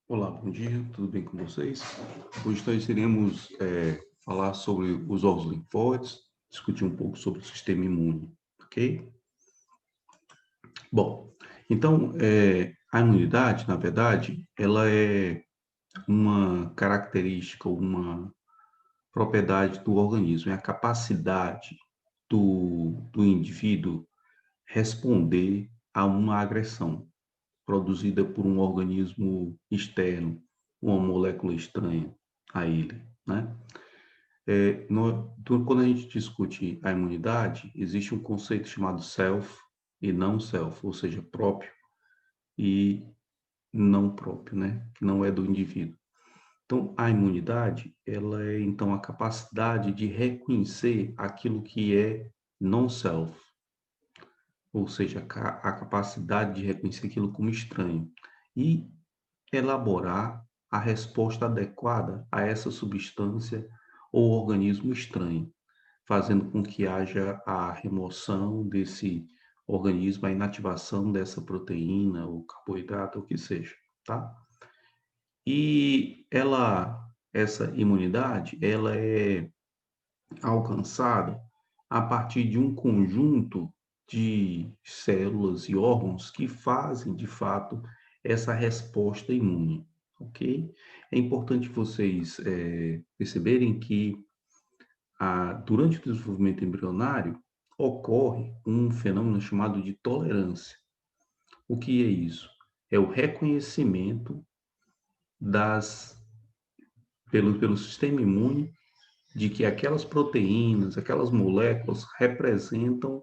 Olá, bom dia, tudo bem com vocês? Hoje nós iremos falar sobre os ovos linfóides, discutir um pouco sobre o sistema imune, ok? Bom, então, a imunidade, na verdade, ela é uma característica, uma propriedade do organismo, é a capacidade do indivíduo responder a uma agressão produzida por um organismo externo, uma molécula estranha a ele, né? Quando a gente discute a imunidade, existe um conceito chamado self e não self, ou seja, próprio e não próprio, né? Que não é do indivíduo. Então, a imunidade, ela é então a capacidade de reconhecer aquilo que é non-self, ou seja, a capacidade de reconhecer aquilo como estranho e elaborar a resposta adequada a essa substância ou organismo estranho, fazendo com que haja a remoção desse organismo, a inativação dessa proteína, ou carboidrato, ou o que seja, tá? E essa imunidade, ela é alcançada a partir de um conjunto de células e órgãos que fazem, de fato, essa resposta imune, ok? É importante vocês perceberem que durante o desenvolvimento embrionário ocorre um fenômeno chamado de tolerância. O que é isso? É o reconhecimento das, pelo sistema imune de que aquelas proteínas, aquelas moléculas representam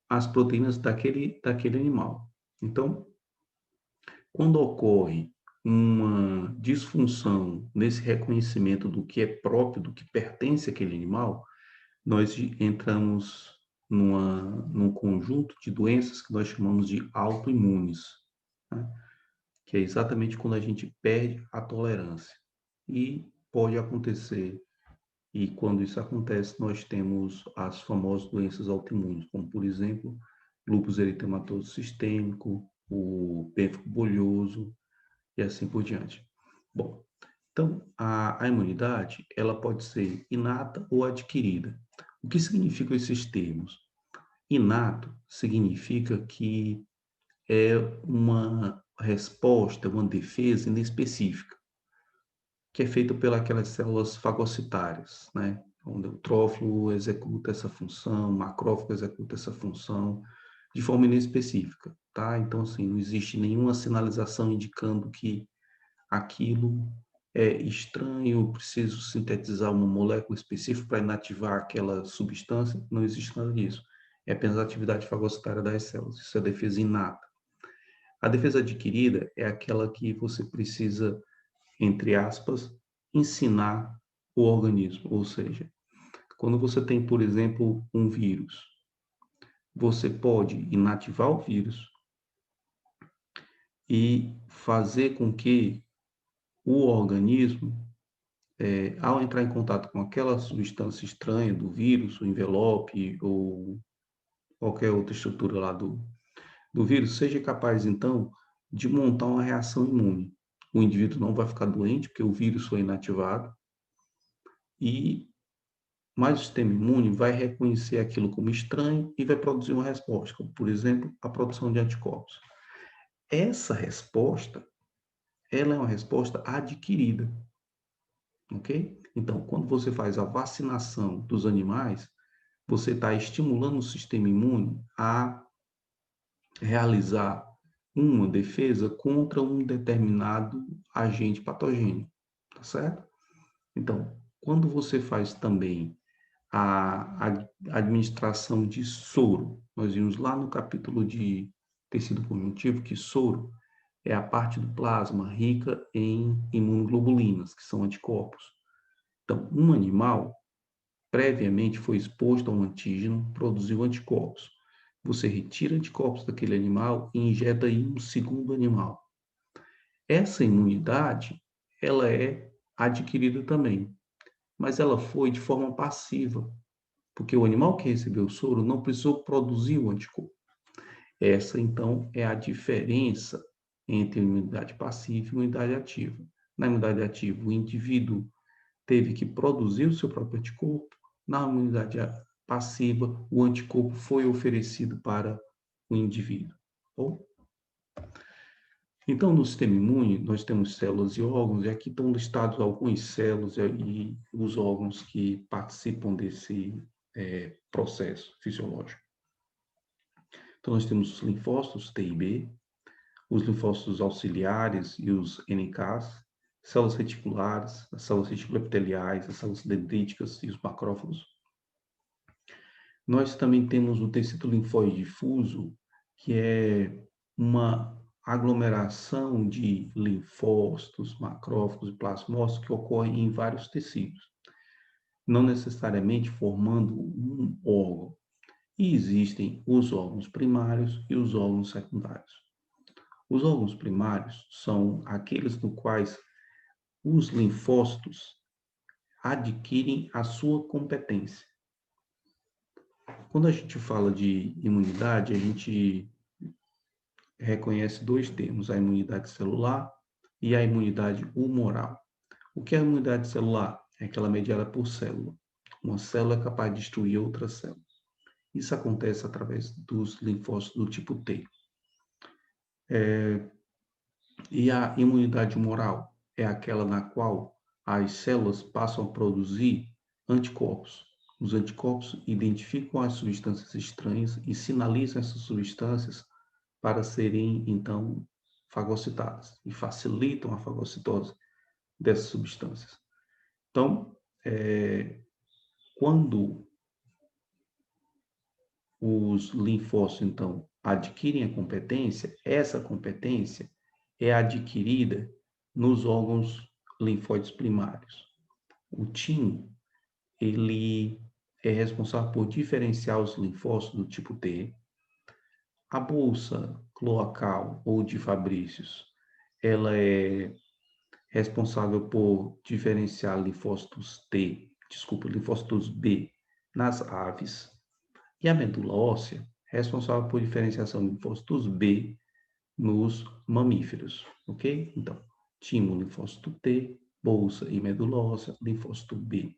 as proteínas daquele animal. Então, quando ocorre uma disfunção nesse reconhecimento do que é próprio, do que pertence àquele animal, nós entramos num conjunto de doenças que nós chamamos de autoimunes, né? Que é exatamente quando a gente perde a tolerância. E pode acontecer, e quando isso acontece, nós temos as famosas doenças autoimunes, como, por exemplo, lúpus eritematoso sistêmico, o pênfico bolhoso e assim por diante. Bom, então, a imunidade, ela pode ser inata ou adquirida. O que significam esses termos? Inato significa que é uma resposta, uma defesa inespecífica, que é feita pelas células fagocitárias, né? Onde o trófilo executa essa função, o macrófago executa essa função de forma inespecífica, tá? Então, assim, não existe nenhuma sinalização indicando que aquilo é estranho, preciso sintetizar uma molécula específica para inativar aquela substância, não existe nada disso. É apenas a atividade fagocitária das células, isso é a defesa inata. A defesa adquirida é aquela que você precisa, entre aspas, ensinar o organismo, ou seja, quando você tem, por exemplo, um vírus, você pode inativar o vírus e fazer com que o organismo, ao entrar em contato com aquela substância estranha do vírus, o envelope ou qualquer outra estrutura lá do vírus, seja capaz, então, de montar uma reação imune. O indivíduo não vai ficar doente, porque o vírus foi inativado, mas o sistema imune vai reconhecer aquilo como estranho e vai produzir uma resposta, como, por exemplo, a produção de anticorpos. Essa resposta, ela é uma resposta adquirida, ok? Então, quando você faz a vacinação dos animais, você está estimulando o sistema imune a realizar uma defesa contra um determinado agente patogênico, tá certo? Então, quando você faz também a administração de soro, nós vimos lá no capítulo de tecido conjuntivo que soro é a parte do plasma rica em imunoglobulinas, que são anticorpos. Então, um animal previamente foi exposto a um antígeno, produziu anticorpos. Você retira anticorpos daquele animal e injeta em um segundo animal. Essa imunidade, ela é adquirida também, mas ela foi de forma passiva, porque o animal que recebeu o soro não precisou produzir o anticorpo. Essa, então, é a diferença entre imunidade passiva e imunidade ativa. Na imunidade ativa, o indivíduo teve que produzir o seu próprio anticorpo. Na imunidade passiva, o anticorpo foi oferecido para o indivíduo. Bom? Então, no sistema imune, nós temos células e órgãos, e aqui estão listados algumas células e os órgãos que participam desse processo fisiológico. Então, nós temos os linfócitos T e B, os linfócitos auxiliares e os NKs, células reticulares, as células reticuloepiteliais, as células dendríticas e os macrófagos. Nós também temos o tecido linfóide difuso, que é uma aglomeração de linfócitos, macrófagos e plasmócitos que ocorrem em vários tecidos, não necessariamente formando um órgão. E existem os órgãos primários e os órgãos secundários. Os órgãos primários são aqueles no quais os linfócitos adquirem a sua competência. Quando a gente fala de imunidade, a gente reconhece dois termos, a imunidade celular e a imunidade humoral. O que é a imunidade celular? É aquela mediada por célula. Uma célula é capaz de destruir outra célula. Isso acontece através dos linfócitos do tipo T. E a imunidade humoral é aquela na qual as células passam a produzir anticorpos. Os anticorpos identificam as substâncias estranhas e sinalizam essas substâncias para serem, então, fagocitadas e facilitam a fagocitose dessas substâncias. Então, quando os linfócitos, então, adquirem a competência, essa competência é adquirida nos órgãos linfóides primários. O timo, ele é responsável por diferenciar os linfócitos do tipo T. A bolsa cloacal ou de Fabrícios, ela é responsável por diferenciar linfócitos B nas aves. E a medula óssea, responsável por diferenciação de linfócitos B nos mamíferos, ok? Então, timo, linfócito T, bolsa e medula óssea, linfócito B.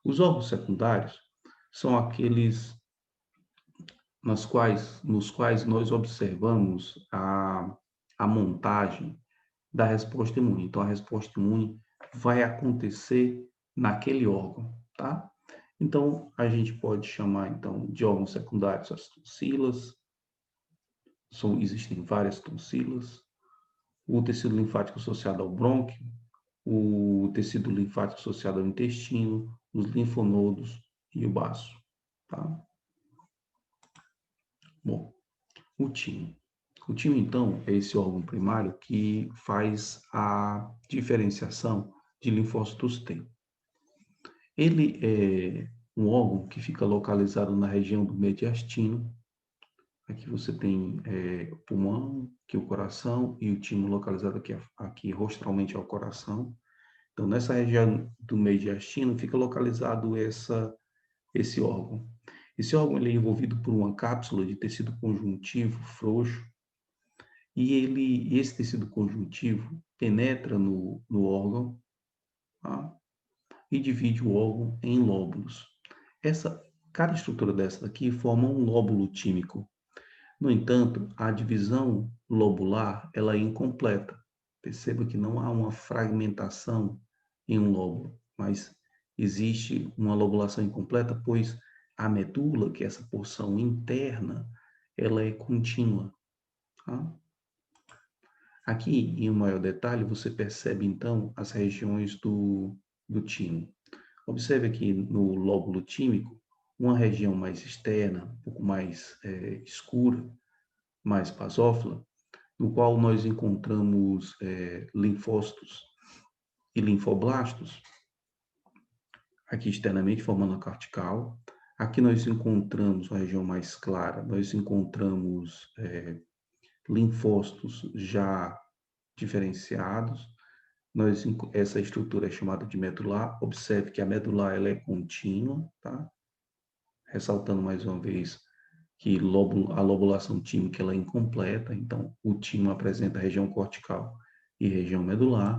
Os órgãos secundários são aqueles nos quais nós observamos a montagem da resposta imune. Então, a resposta imune vai acontecer naquele órgão, tá? Então, a gente pode chamar, então, de órgãos secundários as tonsilas. Existem várias tonsilas. O tecido linfático associado ao brônquio, o tecido linfático associado ao intestino, os linfonodos e o baço, tá? Bom, o timo. O timo, então, é esse órgão primário que faz a diferenciação de linfócitos T. Ele é um órgão que fica localizado na região do mediastino. Aqui você tem o pulmão, aqui o coração, e o timo localizado aqui rostralmente ao coração. Então, nessa região do mediastino fica localizado esse órgão. Esse órgão ele é envolvido por uma cápsula de tecido conjuntivo frouxo, e esse tecido conjuntivo penetra no órgão, tá? E divide o órgão em lóbulos. Cada estrutura dessa daqui forma um lóbulo tímico. No entanto, a divisão lobular ela é incompleta. Perceba que não há uma fragmentação em um lóbulo, mas existe uma lobulação incompleta, pois a medula, que é essa porção interna, ela é contínua. Tá? Aqui, em um maior detalhe, você percebe, então, as regiões do timo. Observe aqui no lóbulo tímico, uma região mais externa, um pouco mais escura, mais basófila, no qual nós encontramos linfócitos e linfoblastos, aqui externamente formando a cortical. Aqui nós encontramos uma região mais clara, nós encontramos linfócitos já diferenciados. Essa estrutura é chamada de medular. Observe que a medular ela é contínua, tá? Ressaltando mais uma vez que a lobulação tímica ela é incompleta, então o timo apresenta região cortical e região medular.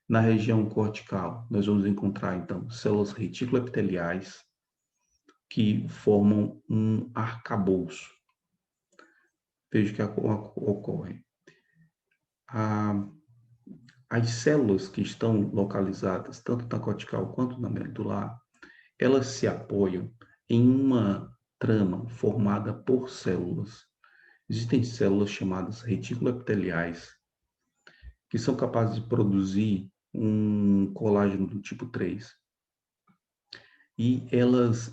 Na região cortical, nós vamos encontrar, então, células reticuloepiteliais que formam um arcabouço. Veja o que ocorre. As células que estão localizadas, tanto na cortical quanto na medular, elas se apoiam em uma trama formada por células. Existem células chamadas reticuloepiteliais, que são capazes de produzir um colágeno do tipo 3. E elas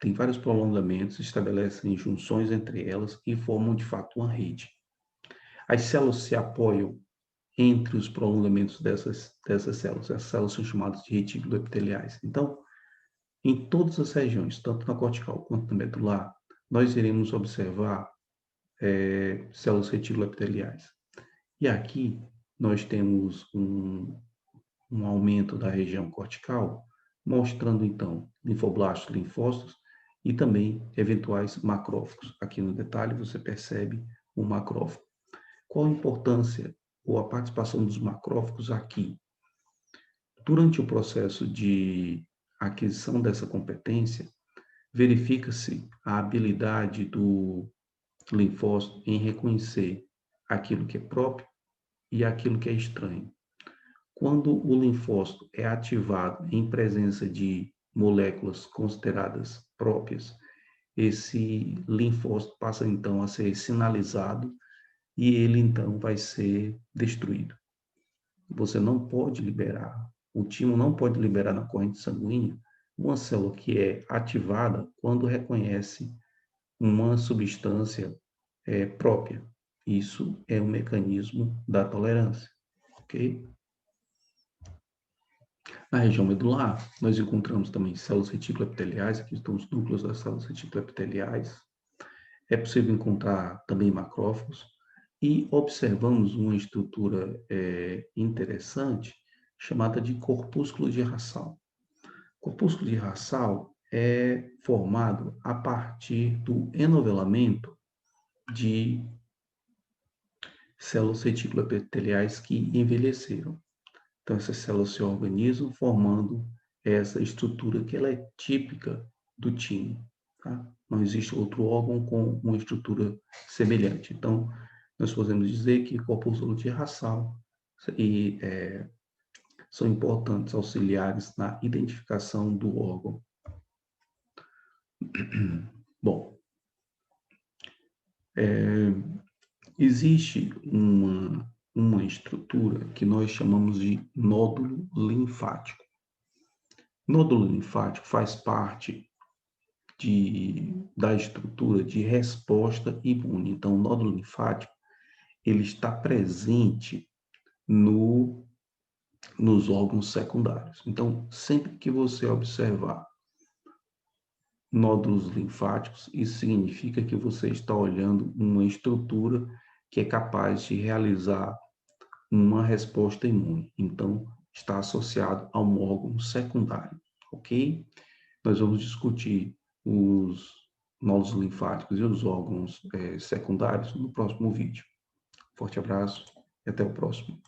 têm vários prolongamentos, estabelecem junções entre elas e formam, de fato, uma rede. As células se apoiam entre os prolongamentos dessas células. Essas células são chamadas de reticuloepiteliais. Então, em todas as regiões, tanto na cortical quanto na medular, nós iremos observar células reticuloepiteliais. E aqui nós temos um aumento da região cortical, mostrando então linfoblastos, linfócitos e também eventuais macrófagos. Aqui no detalhe você percebe o macrófago. Qual a importância ou a participação dos macrófagos aqui? Durante o processo de aquisição dessa competência, verifica-se a habilidade do linfócito em reconhecer aquilo que é próprio e aquilo que é estranho. Quando o linfócito é ativado em presença de moléculas consideradas próprias, esse linfócito passa então a ser sinalizado e ele então vai ser destruído. Você não pode liberar, o timo não pode liberar na corrente sanguínea uma célula que é ativada quando reconhece uma substância própria. Isso é um mecanismo da tolerância, ok? Na região medular, nós encontramos também células reticuloepiteliais, aqui estão os núcleos das células reticuloepiteliais. É possível encontrar também macrófagos e observamos uma estrutura interessante chamada de corpúsculo de Rassal. O corpúsculo de Rassal é formado a partir do enovelamento de células reticuloepiteliais que envelheceram. Então, essas células se organizam formando essa estrutura que ela é típica do timo. Tá? Não existe outro órgão com uma estrutura semelhante. Então, nós podemos dizer que corpúsculo de Rassal são importantes auxiliares na identificação do órgão. Bom, existe uma estrutura que nós chamamos de nódulo linfático. Nódulo linfático faz parte da estrutura de resposta imune. Então, o nódulo linfático ele está presente nos órgãos secundários. Então, sempre que você observar nódulos linfáticos, isso significa que você está olhando uma estrutura que é capaz de realizar uma resposta imune. Então, está associado a um órgão secundário, ok? Nós vamos discutir os nódulos linfáticos e os órgãos secundários no próximo vídeo. Forte abraço e até o próximo.